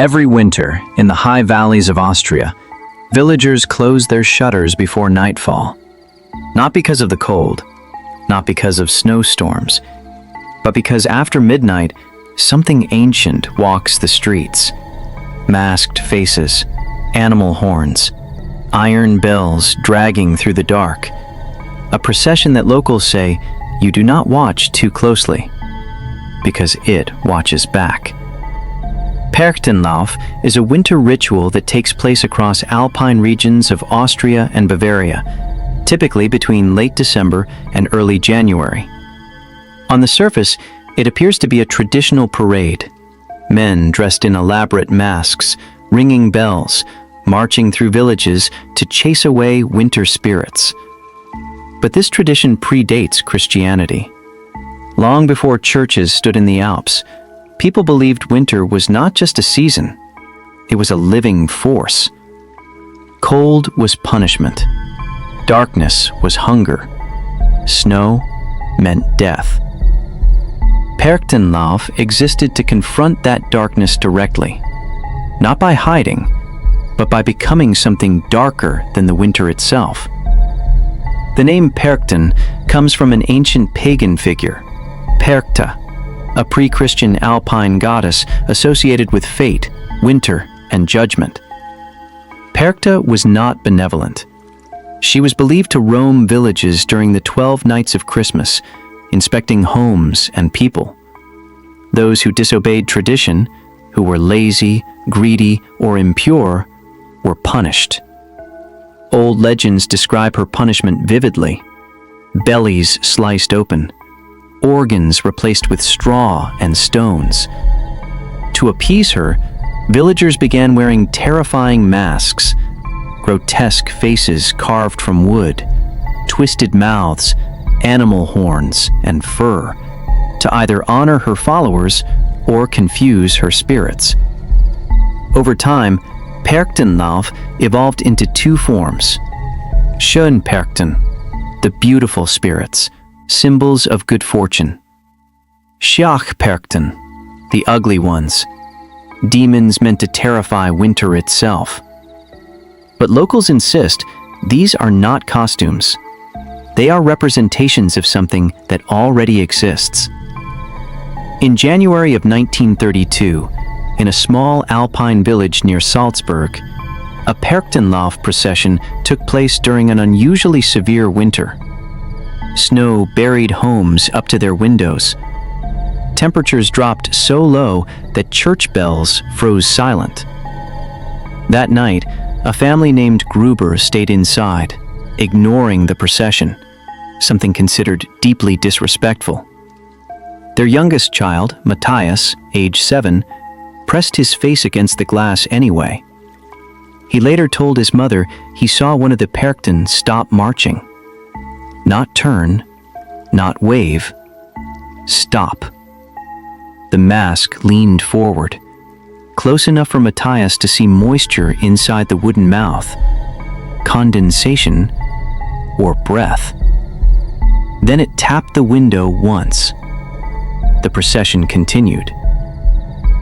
Every winter, in the high valleys of Austria, villagers close their shutters before nightfall. Not because of the cold, not because of snowstorms, but because after midnight, something ancient walks the streets. Masked faces, animal horns, iron bells dragging through the dark. A procession that locals say you do not watch too closely, because it watches back. Perchtenlauf is a winter ritual that takes place across alpine regions of Austria and Bavaria, typically between late December and early January. On the surface, it appears to be a traditional parade. Men dressed in elaborate masks, ringing bells, marching through villages to chase away winter spirits. But this tradition predates Christianity. Long before churches stood in the Alps, people believed winter was not just a season, it was a living force. Cold was punishment. Darkness was hunger. Snow meant death. Perchtenlauf existed to confront that darkness directly, not by hiding, but by becoming something darker than the winter itself. The name Perchten comes from an ancient pagan figure, Perchta, a pre-Christian alpine goddess associated with fate, winter, and judgment. Perchta was not benevolent. She was believed to roam villages during the 12 nights of Christmas, inspecting homes and people. Those who disobeyed tradition, who were lazy, greedy, or impure, were punished. Old legends describe her punishment vividly. Bellies sliced open, organs replaced with straw and stones. To appease her, villagers began wearing terrifying masks, grotesque faces carved from wood, twisted mouths, animal horns, and fur, to either honor her followers or confuse her spirits. Over time, Perchtenlauf evolved into two forms. Schönperchten, the beautiful spirits, symbols of good fortune. Schachperchten, the ugly ones, demons meant to terrify winter itself. But locals insist these are not costumes. They are representations of something that already exists. In January of 1932, in a small alpine village near Salzburg, a Perchtenlauf procession took place during an unusually severe winter. Snow buried homes up to their windows. Temperatures dropped so low that church bells froze silent. That night, a family named Gruber stayed inside, ignoring the procession, something considered deeply disrespectful. Their youngest child, Matthias, age 7, pressed his face against the glass anyway. He later told his mother he saw one of the Perchten stop marching. Not turn, not wave, stop. The mask leaned forward, close enough for Matthias to see moisture inside the wooden mouth, condensation, or breath. Then it tapped the window once. The procession continued.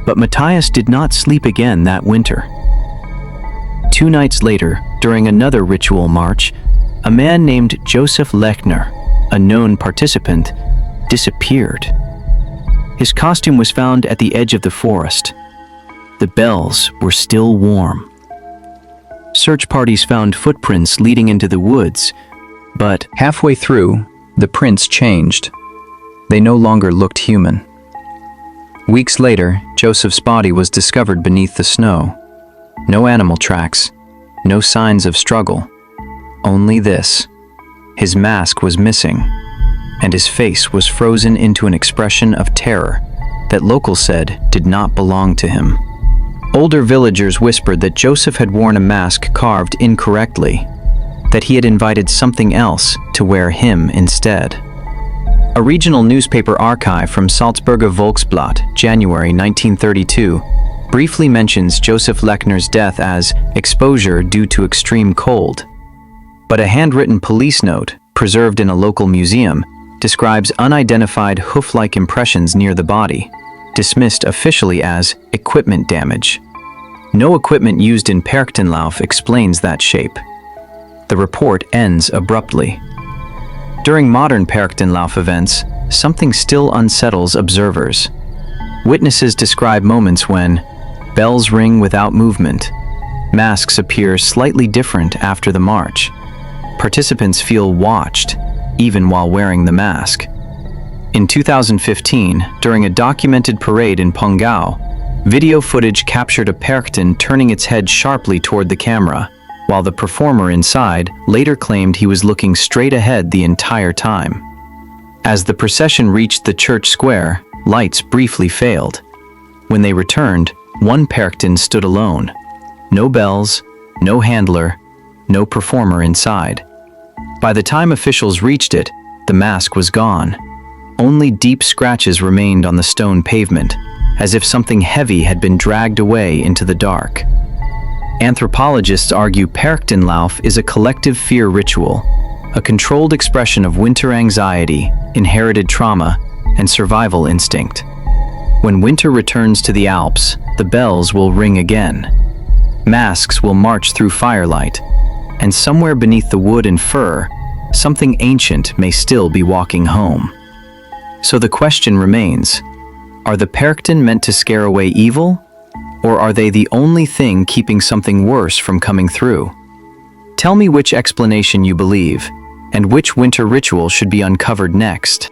But Matthias did not sleep again that winter. 2 nights later, during another ritual march, a man named Joseph Lechner, a known participant, disappeared. His costume was found at the edge of the forest. The bells were still warm. Search parties found footprints leading into the woods, but halfway through, the prints changed. They no longer looked human. Weeks later, Joseph's body was discovered beneath the snow. No animal tracks, no signs of struggle. Only this: his mask was missing, and his face was frozen into an expression of terror that locals said did not belong to him. Older villagers whispered that Joseph had worn a mask carved incorrectly, that he had invited something else to wear him instead. A regional newspaper archive from Salzburger Volksblatt, January 1932, briefly mentions Joseph Lechner's death as exposure due to extreme cold. But a handwritten police note, preserved in a local museum, describes unidentified hoof-like impressions near the body, dismissed officially as equipment damage. No equipment used in Perchtenlauf explains that shape. The report ends abruptly. During modern Perchtenlauf events, something still unsettles observers. Witnesses describe moments when bells ring without movement, masks appear slightly different after the march, participants feel watched even while wearing the mask. In 2015, during a documented parade in Pongau, video footage captured a Perchten turning its head sharply toward the camera, while the performer inside later claimed he was looking straight ahead the entire time. As the procession reached the church square, lights briefly failed. When they returned, one Perchten stood alone. No bells, no handler, no performer inside. By the time officials reached it, the mask was gone. Only deep scratches remained on the stone pavement, as if something heavy had been dragged away into the dark. Anthropologists argue Perchtenlauf is a collective fear ritual, a controlled expression of winter anxiety, inherited trauma, and survival instinct. When winter returns to the Alps, the bells will ring again. Masks will march through firelight, and somewhere beneath the wood and fur, something ancient may still be walking home. So the question remains, are the Perchten meant to scare away evil? Or are they the only thing keeping something worse from coming through? Tell me which explanation you believe, and which winter ritual should be uncovered next.